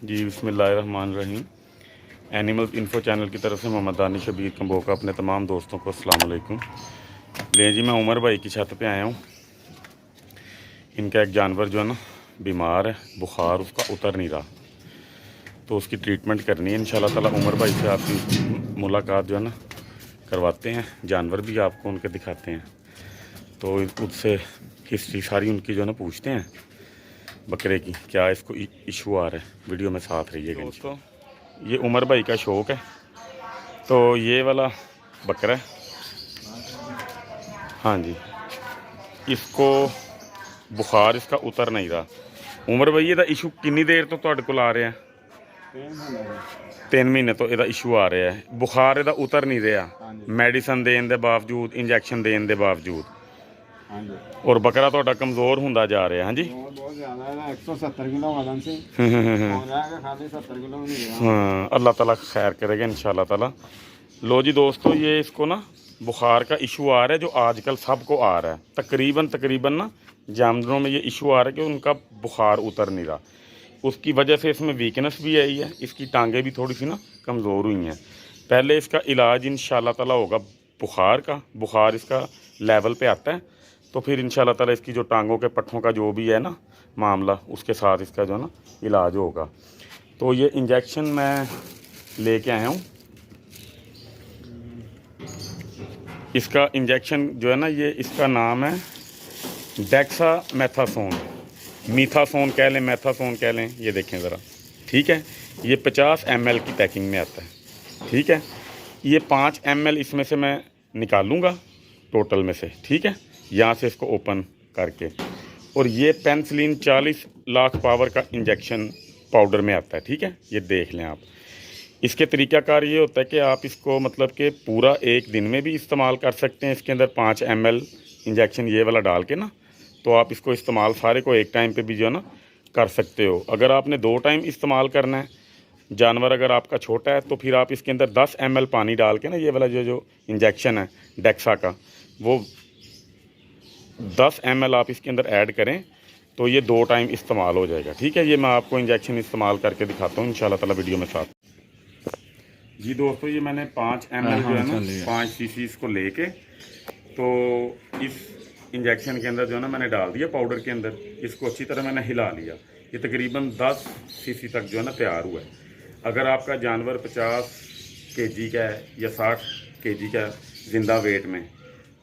जी बिस्मिल्लाहिर्रहमानिर्रहीम। Animal info channel की तरफ से मोहम्मद दानिश शबीर कंबोका अपने तमाम दोस्तों को अस्सलाम वालेकुम। ले जी, मैं उमर भाई की छत पे आया हूँ। इनका एक जानवर जो है ना बीमार है, बुखार उसका उतर नहीं रहा, तो उसकी ट्रीटमेंट करनी है इंशाल्लाह ताला। उमर भाई से आपकी मुलाकात जो है ना करवाते हैं, जानवर भी आपको उनके दिखाते हैं, तो उससे हिस्ट्री सारी उनकी जो है ना पूछते हैं बकरे की, क्या इसको इशू आ रहा है। वीडियो में साथ रहिएगा दोस्तों। ये उमर भाई का शौक़ है, तो ये वाला बकरा है। हाँ जी, इसको बुखार इसका उतर नहीं रहा। उमर भाई ਇਹਦਾ इशू कितनी देर तो ਤੁਹਾਡੇ ਕੋਲ आ रहा है? 3 महीने तो ਇਹਦਾ इशू आ रहा है। बुखार ਇਹਦਾ उतर नहीं रहा, ਮੈਡੀਸਨ ਦੇਣ ਦੇ ਬਾਵਜੂਦ, ਇੰਜੈਕਸ਼ਨ ਦੇਣ ਦੇ ਬਾਵਜੂਦ। और बकरा तो कमज़ोर होंदा जा रहा है। हाँ जी, बहुत ज़्यादा है, 170 किलो वजन से खाली 70 किलो भी नहीं। हाँ, अल्लाह ताला खैर करेगा इंशाल्लाह ताला। लो जी दोस्तों, ये इसको ना बुखार का इशू आ रहा है, जो आजकल सबको आ रहा है। तकरीबन ना जानवरों में ये इशू आ रहा है कि उनका बुखार उतर नहीं रहा। उसकी वजह से इसमें वीकनेस भी आई है, इसकी टांगें भी थोड़ी सी ना कमज़ोर हुई हैं। पहले इसका इलाज इंशाल्लाह ताला होगा बुखार का। बुखार इसका लेवल पे आता है तो फिर इंशाल्लाह ताला इसकी जो टांगों के पट्ठों का जो भी है ना मामला, उसके साथ इसका जो है ना इलाज होगा। तो ये इंजेक्शन मैं लेके आया हूँ। इसका इंजेक्शन जो है ना, ये इसका नाम है डेक्सामेथासोन। मीथासोन कह लें, मेथासोन कह लें, ये देखें ज़रा, ठीक है। ये 50 ml की पैकिंग में आता है, ठीक है। ये 5 ml इसमें से मैं निकालूँगा टोटल में से, ठीक है, यहाँ से इसको ओपन करके। और ये पेनिसिलिन 40 लाख पावर का इंजेक्शन पाउडर में आता है, ठीक है। ये देख लें आप। इसके तरीक़ाकार ये होता है कि आप इसको मतलब कि पूरा एक दिन में भी इस्तेमाल कर सकते हैं। इसके अंदर 5 ml इंजेक्शन ये वाला डाल के ना, तो आप इसको इस्तेमाल सारे को एक टाइम पे भी जो है ना कर सकते हो। अगर आपने 2 टाइम इस्तेमाल करना है, जानवर अगर आपका छोटा है, तो फिर आप इसके अंदर 10 ml पानी डाल के ना, ये वाला जो इंजेक्शन है डेक्सा का, वो 10 ml आप इसके अंदर ऐड करें तो ये 2 टाइम इस्तेमाल हो जाएगा, ठीक है। ये मैं आपको इंजेक्शन इस्तेमाल करके दिखाता हूँ इंशाल्लाह ताला वीडियो में साथ। जी दोस्तों, ये मैंने 5 ml जो है ना 5 cc इसको लेके, तो इस इंजेक्शन के अंदर जो है ना मैंने डाल दिया पाउडर के अंदर। इसको अच्छी तरह मैंने हिला लिया। ये तकरीबन 10 cc तक जो है ना तैयार हुआ है। अगर आपका जानवर 50 kg का है या 60 kg का ज़िंदा वेट में,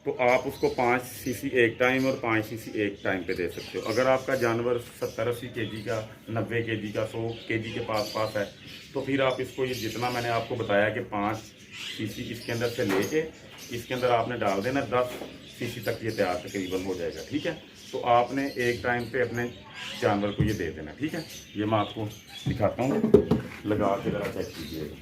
तो आप उसको 5 cc एक टाइम और 5 cc एक टाइम पे दे सकते हो। अगर आपका जानवर 70-80 kg का, 90 kg का, 100 kg के पास है, तो फिर आप इसको ये जितना मैंने आपको बताया कि 5 cc इसके अंदर से लेके इसके अंदर आपने डाल देना, 10 cc तक ये तैयार तकरीबन हो जाएगा, ठीक है। तो आपने एक टाइम पे अपने जानवर को ये दे देना, ठीक है। ये मैं आपको दिखाता हूँ, लगा के ज़रा चेक कीजिएगा।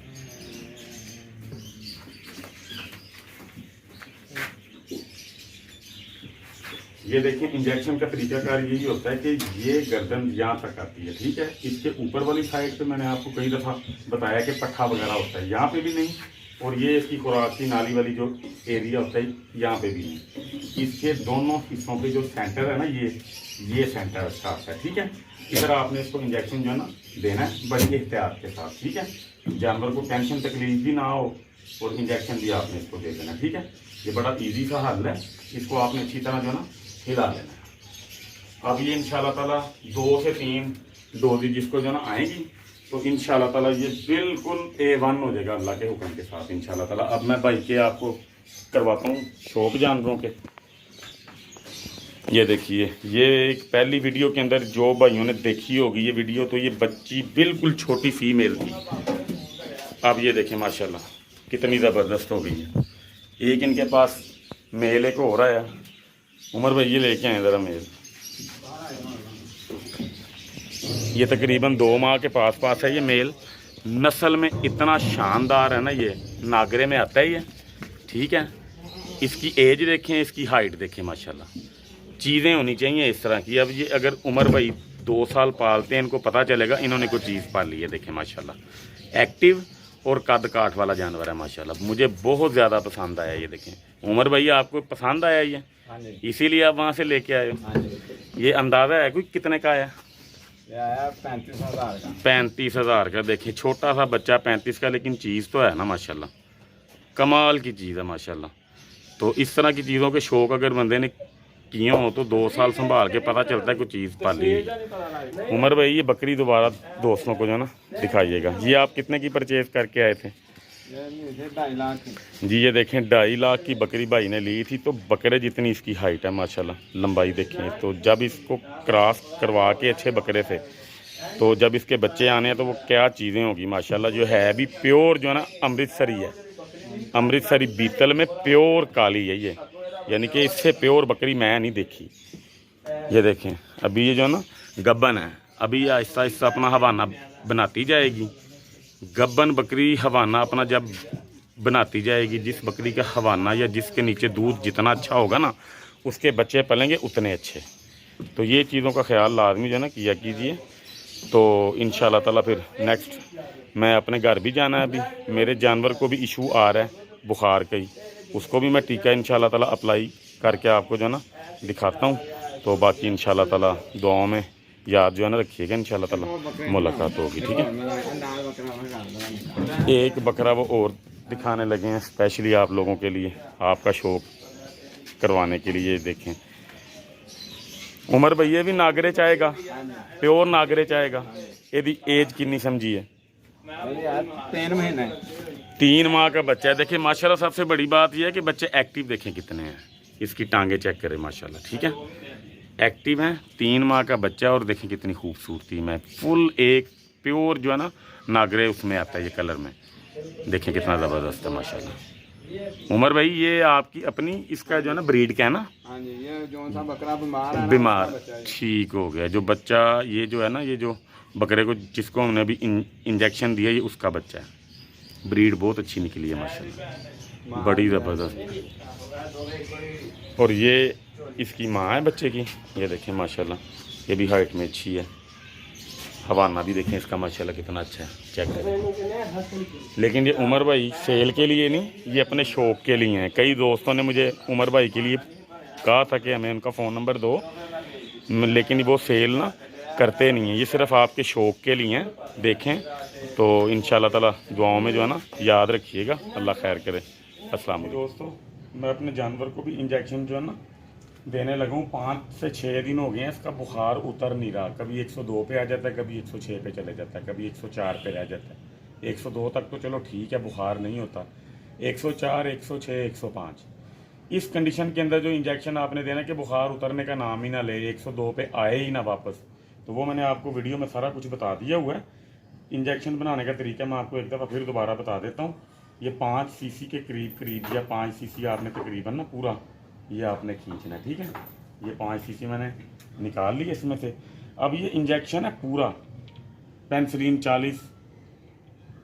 ये देखिए, इंजेक्शन का तरीकाकार यही होता है कि ये गर्दन यहाँ तक आती है, ठीक है। इसके ऊपर वाली साइड पे मैंने आपको कई दफ़ा बताया कि पट्ठा वगैरह होता है, यहाँ पे भी नहीं। और ये इसकी खुराक की नाली वाली जो एरिया होता है, यहाँ पे भी नहीं। इसके दोनों हिस्सों पे जो सेंटर है ना, ये सेंटर इसका आता है, ठीक है। इधर आपने इसको इंजेक्शन जो है ना देना है बड़ी एहतियात के साथ, ठीक है। जानवर को टेंशन तकलीफ भी ना हो और इंजेक्शन भी आपने इसको दे देना, ठीक है। ये बड़ा ईजी सा हल है। इसको आपने अच्छी तरह जो है ना हिला लेना है। अब ये इंशाल्लाह ताला 2 से 3 डोजेज जिसको जो है ना आएंगी, तो इंशाल्लाह ताला ये बिल्कुल A1 हो जाएगा अल्लाह के हुक्म के साथ इंशाल्लाह ताला। अब मैं भाई के आपको करवाता हूँ शौक जानवरों के। ये देखिए, ये एक पहली वीडियो के अंदर जो भाइयों ने देखी होगी ये वीडियो, तो ये बच्ची बिल्कुल छोटी फीमेल थी। अब ये देखें माशाल्लाह कितनी ज़बरदस्त हो गई है। एक इनके पास मेल एक हो रहा है। उमर भाई ये लेके आए ज़रा मेल। ये तकरीबन 2 माह के पास है ये मेल। नस्ल में इतना शानदार है ना, ये नागरे में आता ही है, ठीक है। इसकी एज देखें, इसकी हाइट देखें, माशाल्लाह चीज़ें होनी चाहिए इस तरह की। अब ये अगर उमर भाई 2 साल पालते हैं, इनको पता चलेगा इन्होंने कोई चीज़ पाली है। देखें माशाल्लाह एक्टिव और कद काठ वाला जानवर है माशाल्लाह। मुझे बहुत ज़्यादा पसंद आया। ये देखें उमर भाई, आपको पसंद आया ये, इसीलिए आप वहाँ से लेके आए हो। ये अंदाज़ा है कोई कितने का आया? ये आया 35,000 का। 35,000 का। देखिए छोटा सा बच्चा 35 का, लेकिन चीज़ तो है ना माशाल्लाह, कमाल की चीज़ है माशाल्लाह। तो इस तरह की चीज़ों के शौक़ अगर बंदे ने किए हो तो 2 साल संभाल के पता चलता है कोई चीज़ पाली है। उमर भाई ये बकरी दोबारा दोस्तों को जो है ना दिखाइएगा। ये आप कितने की परचेज़ करके आए थे? ये 2.5 लाख की। जी ये देखें 2.5 लाख की बकरी भाई ने ली थी। तो बकरे जितनी इसकी हाइट है माशाल्लाह, लंबाई देखें। तो जब इसको क्रॉस करवा के अच्छे बकरे से, तो जब इसके बच्चे आने हैं तो वो क्या चीज़ें होगी माशाल्लाह। जो है अभी प्योर जो है ना अमृतसरी है, अमृतसरी बीतल में प्योर काली है ये, यानी कि इससे प्योर बकरी मैं नहीं देखी। ये देखें अभी ये जो है ना गब्बन है, अभी आहिस्ता आहिस्ता अपना हवाना बनाती जाएगी। गब्बन बकरी हवाना अपना जब बनाती जाएगी, जिस बकरी का हवाना या जिसके नीचे दूध जितना अच्छा होगा ना, उसके बच्चे पलेंगे उतने अच्छे। तो ये चीज़ों का ख्याल लाजमी जो है ना किया कीजिए। तो इंशाल्लाह ताला फिर नेक्स्ट मैं अपने घर भी जाना है। अभी मेरे जानवर को भी इशू आ रहा है बुखार का ही, उसको भी मैं टीका इंशाल्लाह ताला अप्लाई करके आपको जो है ना दिखाता हूँ। तो बाकी इंशाल्लाह ताला दुआओं में याद जो है ना रखिएगा, इंशाल्लाह ताला मुलाकात होगी, ठीक है। एक बकरा वो और दिखाने लगे हैं स्पेशली आप लोगों के लिए, आपका शौक़ करवाने के लिए। देखें उमर भैया भी नागरे चाहेगा, प्योर नागरे चाहेगा। यदि एज कितनी समझी है? 3 महीने। 3 माह का बच्चा है। देखिए माशाल्लाह सबसे बड़ी बात यह है कि बच्चे एक्टिव देखें कितने हैं, इसकी टांगे चेक करें माशाल्लाह, ठीक है। एक्टिव हैं, 3 माह का बच्चा, और देखें कितनी खूबसूरती में फुल एक प्योर जो है ना नागरे उसमें आता है ये कलर में। देखें कितना ज़बरदस्त है माशाल्लाह। उमर भाई ये आपकी अपनी इसका जो है ना ब्रीड का है ना? हाँ जी, ये जो सा बकरा बीमार है ना, बीमार उसका बच्चा है। ठीक हो गया। जो बच्चा ये जो है ना, ये जो बकरे को जिसको हमने अभी इंजेक्शन दिया, ये उसका बच्चा है। ब्रीड बहुत अच्छी निकली है माशाल्लाह, बड़ी ज़बरदस्त। और ये इसकी माँ है बच्चे की। ये देखें माशाल्लाह, ये भी हाइट में अच्छी है। हवाना भी देखें इसका माशाल्लाह कितना अच्छा है, चेक करें। लेकिन ये उमर भाई सेल के लिए नहीं, ये अपने शौक़ के लिए हैं। कई दोस्तों ने मुझे उमर भाई के लिए कहा था कि हमें उनका फ़ोन नंबर दो, लेकिन वो सेल ना करते नहीं हैं, ये सिर्फ़ आपके शौक़ के लिए हैं। देखें तो इंशाल्लाह ताला दुआओं में जो है ना याद रखिएगा, अल्लाह खैर करे। अस्सलाम वालेकुम दोस्तों, मैं अपने जानवर को भी इंजेक्शन जो है ना देने लगा हूँ। 5 से 6 दिन हो गए हैं, इसका बुखार उतर नहीं रहा। कभी 102 पे आ जाता है, कभी 106 पे चले जाता है, कभी 104 पे रह जाता है। 102 तक तो चलो ठीक है, बुखार नहीं होता। 104, 106, 105 इस कंडीशन के अंदर जो इंजेक्शन आपने देना कि बुखार उतरने का नाम ही ना ले, 102 पे आए ही ना वापस, तो वो मैंने आपको वीडियो में सारा कुछ बता दिया हुआ है। इंजेक्शन बनाने का तरीका मैं आपको एक दफ़ा फिर दोबारा बता देता हूँ। ये 5 सीसी के करीब या 5 सीसी आपने तकरीबन ना पूरा ये आपने खींचना है, ठीक है। ये 5 सीसी मैंने निकाल ली इसमें से। अब ये इंजेक्शन है पूरा पेनिसिलिन 40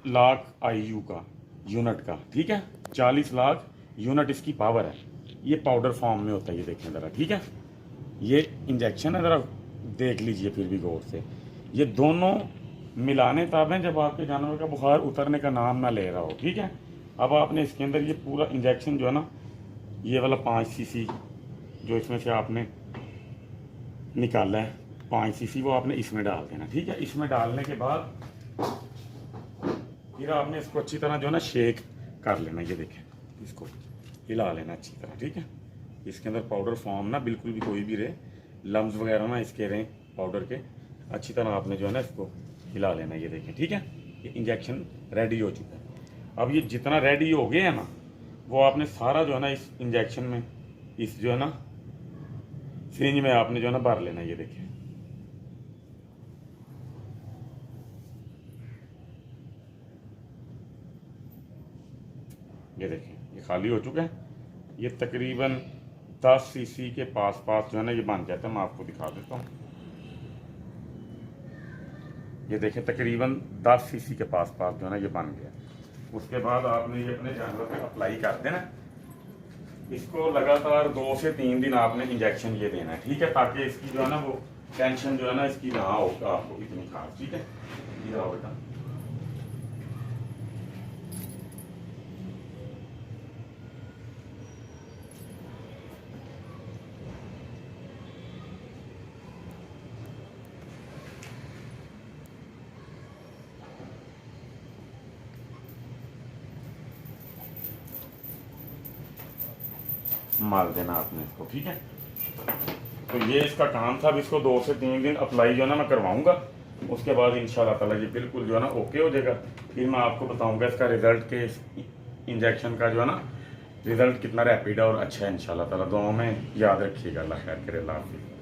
लाख IU का यूनिट का, ठीक है। 40 लाख यूनिट इसकी पावर है। ये पाउडर फॉर्म में होता है, ये देखें ज़रा, ठीक है। ये इंजेक्शन है, ज़रा देख लीजिए फिर भी गौर से। ये दोनों मिलाने तब हैं जब आपके जानवर का बुखार उतरने का नाम ना ले रहा हो, ठीक है। अब आपने इसके अंदर ये पूरा इंजेक्शन जो है ना, ये वाला 5 सीसी जो इसमें से आपने निकाला है 5 सीसी, वो आपने इसमें डाल देना, ठीक है। इसमें डालने के बाद फिर आपने इसको अच्छी तरह जो है ना शेक कर लेना। ये देखें, इसको हिला लेना अच्छी तरह, ठीक है। इसके अंदर पाउडर फॉर्म ना बिल्कुल भी कोई भी रहे, लम्स वगैरह ना इसके रहें पाउडर के। अच्छी तरह आपने जो है ना इसको हिला लेना। ये देखें, ठीक है। ये इंजेक्शन रेडी हो चुका है। अब ये जितना रेडी हो गया है ना, वो आपने सारा जो है ना इस इंजेक्शन में, इस जो है ना सिरिंज में आपने जो है ना भर लेना। ये देखिए, ये देखिए, ये खाली हो चुका है। ये तकरीबन 10 सीसी के पास जो है ना ये बन जाता है। मैं आपको दिखा देता हूँ। ये देखें, तकरीबन 10 सीसी के पास जो है ना ये बन गया। उसके बाद आपने ये अपने जानवर पे अप्लाई कर देना। इसको लगातार 2 से 3 दिन आपने इंजेक्शन ये देना है, ठीक है, ताकि इसकी जो है ना वो टेंशन जो है ना इसकी ना हो आपको इतनी खास, ठीक है। ये आओ बेटा, मार देना आपने इसको, ठीक है। तो ये इसका काम था। अब इसको 2 से 3 दिन अप्लाई जो है ना मैं करवाऊंगा, उसके बाद इंशाल्लाह ताला ये बिल्कुल जो है ना ओके हो जाएगा। फिर मैं आपको बताऊंगा इसका रिजल्ट के इंजेक्शन का जो है ना रिजल्ट कितना रैपिड है और अच्छा है इंशाल्लाह ताला। दुआओं में याद रखिएगा। अल्लाह खैर करे। अल्लाह हाफिज़।